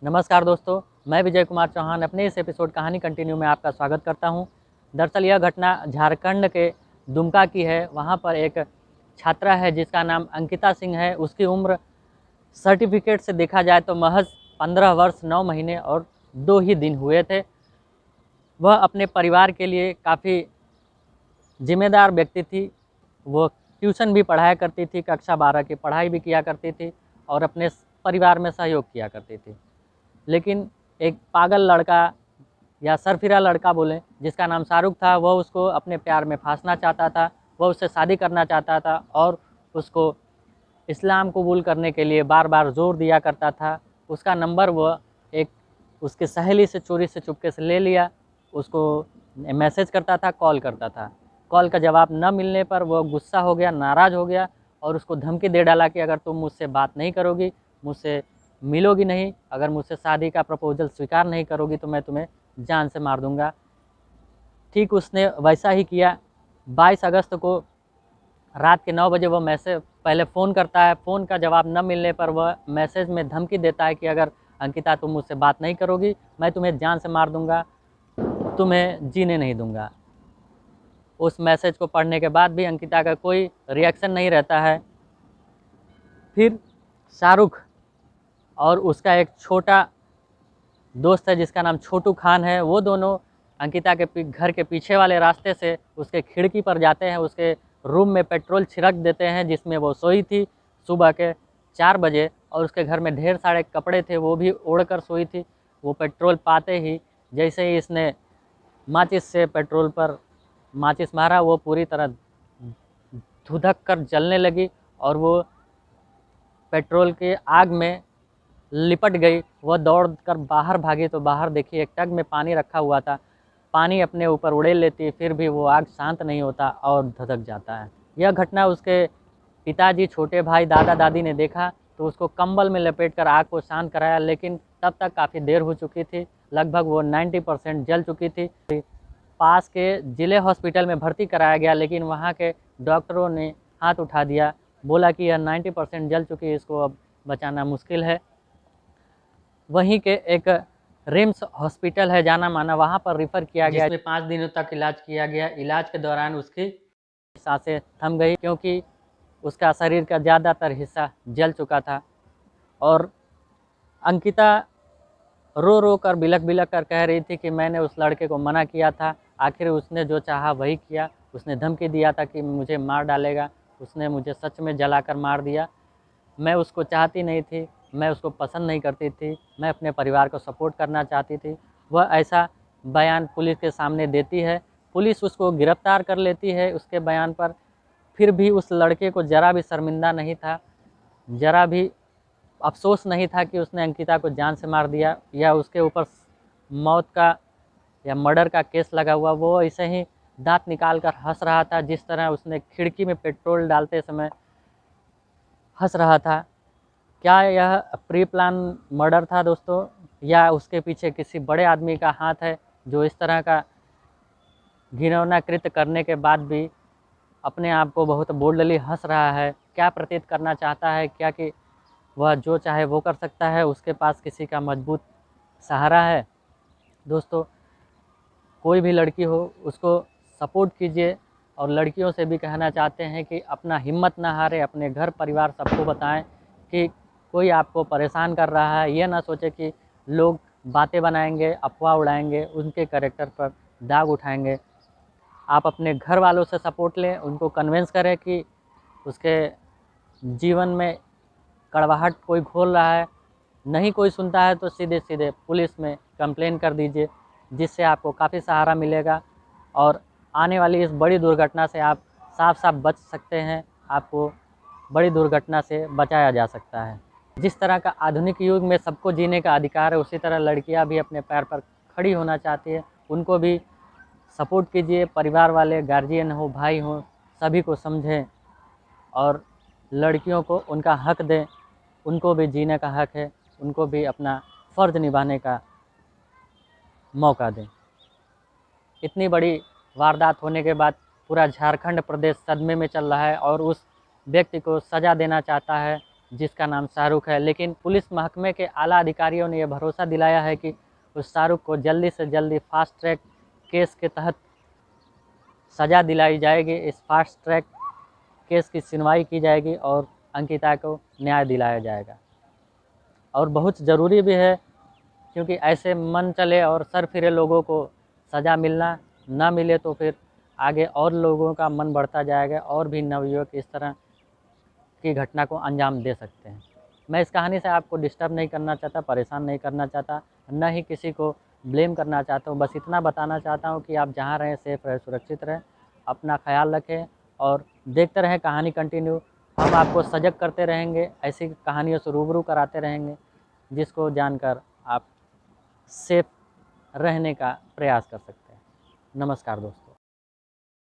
नमस्कार दोस्तों, मैं विजय कुमार चौहान अपने इस एपिसोड कहानी कंटिन्यू में आपका स्वागत करता हूं। दरअसल यह घटना झारखंड के दुमका की है। वहां पर एक छात्रा है जिसका नाम अंकिता सिंह है। उसकी उम्र सर्टिफिकेट से देखा जाए तो महज 15 वर्ष 9 महीने और 2 ही दिन हुए थे। वह अपने परिवार के लिए काफ़ी जिम्मेदार व्यक्ति थी। वो ट्यूशन भी पढ़ाया करती थी, कक्षा 12 की पढ़ाई भी किया करती थी और अपने परिवार में सहयोग किया करती थी। लेकिन एक पागल लड़का या सरफिरा लड़का बोलें जिसका नाम शाहरुख था, वह उसको अपने प्यार में फांसना चाहता था। वह उससे शादी करना चाहता था और उसको इस्लाम कबूल करने के लिए बार बार ज़ोर दिया करता था। उसका नंबर वह एक उसकी सहेली से चोरी से चुपके से ले लिया। उसको मैसेज करता था, कॉल करता था। कॉल का जवाब न मिलने पर वह गुस्सा हो गया, नाराज़ हो गया और उसको धमकी दे डाला कि अगर तुम मुझसे बात नहीं करोगी, मुझसे मिलोगी नहीं, अगर मुझसे शादी का प्रपोजल स्वीकार नहीं करोगी तो मैं तुम्हें जान से मार दूंगा। ठीक उसने वैसा ही किया। 22 अगस्त को रात के 9 बजे वह मैसेज पहले फ़ोन करता है। फ़ोन का जवाब न मिलने पर वह मैसेज में धमकी देता है कि अगर अंकिता तुम मुझसे बात नहीं करोगी, मैं तुम्हें जान से मार दूंगा, तुम्हें जीने नहीं दूंगा। उस मैसेज को पढ़ने के बाद भी अंकिता का कोई रिएक्शन नहीं रहता है। फिर शाहरुख और उसका एक छोटा दोस्त है जिसका नाम छोटू खान है, वो दोनों अंकिता के घर के पीछे वाले रास्ते से उसके खिड़की पर जाते हैं। उसके रूम में पेट्रोल छिड़क देते हैं जिसमें वो सोई थी सुबह के 4 बजे, और उसके घर में ढेर सारे कपड़े थे, वो भी ओढ़कर सोई थी। वो पेट्रोल पाते ही जैसे ही इसने माचिस से पेट्रोल पर माचिस मारा, वो पूरी तरह धुधक कर जलने लगी और वो पेट्रोल के आग में लिपट गई। वह दौड़ कर बाहर भागी तो बाहर देखी एक टग में पानी रखा हुआ था। पानी अपने ऊपर उड़ेल लेती, फिर भी वो आग शांत नहीं होता और धधक जाता है। यह घटना उसके पिताजी, छोटे भाई, दादा दादी ने देखा तो उसको कंबल में लपेटकर आग को शांत कराया, लेकिन तब तक काफ़ी देर हो चुकी थी। लगभग वो 90% जल चुकी थी। पास के ज़िले हॉस्पिटल में भर्ती कराया गया, लेकिन वहाँ के डॉक्टरों ने हाथ उठा दिया, बोला कि यह 90% जल चुकी है, इसको अब बचाना मुश्किल है। वहीं के एक रिम्स हॉस्पिटल है जाना माना, वहाँ पर रिफ़र किया गया, जिसमें 5 दिनों तक इलाज किया गया। इलाज के दौरान उसकी सांसें थम गई क्योंकि उसका शरीर का ज़्यादातर हिस्सा जल चुका था। और अंकिता रो रो कर बिलख बिलख कर कह रही थी कि मैंने उस लड़के को मना किया था, आखिर उसने जो चाहा वही किया। उसने धमकी दिया था कि मुझे मार डालेगा, उसने मुझे सच में जलाकर मार दिया। मैं उसको चाहती नहीं थी, मैं उसको पसंद नहीं करती थी, मैं अपने परिवार को सपोर्ट करना चाहती थी। वह ऐसा बयान पुलिस के सामने देती है। पुलिस उसको गिरफ्तार कर लेती है उसके बयान पर। फिर भी उस लड़के को ज़रा भी शर्मिंदा नहीं था, ज़रा भी अफ़सोस नहीं था कि उसने अंकिता को जान से मार दिया या उसके ऊपर मौत का या मर्डर का केस लगा हुआ। वो ऐसे ही दाँत निकाल कर हँस रहा था, जिस तरह उसने खिड़की में पेट्रोल डालते समय हँस रहा था। क्या यह प्री प्लान मर्डर था दोस्तों, या उसके पीछे किसी बड़े आदमी का हाथ है जो इस तरह का घिनौना कृत्य करने के बाद भी अपने आप को बहुत बोल्डली हंस रहा है? क्या प्रतीत करना चाहता है? क्या कि वह जो चाहे वो कर सकता है, उसके पास किसी का मजबूत सहारा है? दोस्तों, कोई भी लड़की हो उसको सपोर्ट कीजिए, और लड़कियों से भी कहना चाहते हैं कि अपना हिम्मत ना हारे, अपने घर परिवार सबको बताएं कि कोई आपको परेशान कर रहा है। ये ना सोचे कि लोग बातें बनाएंगे, अफवाह उड़ाएंगे, उनके कैरेक्टर पर दाग उठाएंगे। आप अपने घर वालों से सपोर्ट लें, उनको कन्विंस करें कि उसके जीवन में कड़वाहट कोई घोल रहा है। नहीं कोई सुनता है तो सीधे सीधे पुलिस में कंप्लेन कर दीजिए, जिससे आपको काफ़ी सहारा मिलेगा और आने वाली इस बड़ी दुर्घटना से आप साफ साफ बच सकते हैं। आपको बड़ी दुर्घटना से बचाया जा सकता है। जिस तरह का आधुनिक युग में सबको जीने का अधिकार है, उसी तरह लड़कियां भी अपने पैर पर खड़ी होना चाहती है। उनको भी सपोर्ट कीजिए, परिवार वाले, गार्जियन हो, भाई हो, सभी को समझें और लड़कियों को उनका हक दें। उनको भी जीने का हक है, उनको भी अपना फ़र्ज़ निभाने का मौका दें। इतनी बड़ी वारदात होने के बाद पूरा झारखंड प्रदेश सदमे में चल रहा है और उस व्यक्ति को सज़ा देना चाहता है जिसका नाम शाहरुख है। लेकिन पुलिस महकमे के आला अधिकारियों ने यह भरोसा दिलाया है कि उस शाहरुख को जल्दी से जल्दी फास्ट ट्रैक केस के तहत सज़ा दिलाई जाएगी। इस फास्ट ट्रैक केस की सुनवाई की जाएगी और अंकिता को न्याय दिलाया जाएगा। और बहुत ज़रूरी भी है, क्योंकि ऐसे मन चले और सर फिरे लोगों को सज़ा मिलना ना मिले तो फिर आगे और लोगों का मन बढ़ता जाएगा और भी नवयुवक इस तरह की घटना को अंजाम दे सकते हैं। मैं इस कहानी से आपको डिस्टर्ब नहीं करना चाहता, परेशान नहीं करना चाहता, न ही किसी को ब्लेम करना चाहता हूँ। बस इतना बताना चाहता हूँ कि आप जहाँ रहें सेफ रहें, सुरक्षित रहें, अपना ख्याल रखें और देखते रहें कहानी कंटिन्यू। हम आपको सजग करते रहेंगे, ऐसी कहानियों से रूबरू कराते रहेंगे जिसको जानकर आप सेफ रहने का प्रयास कर सकते हैं। नमस्कार दोस्तों।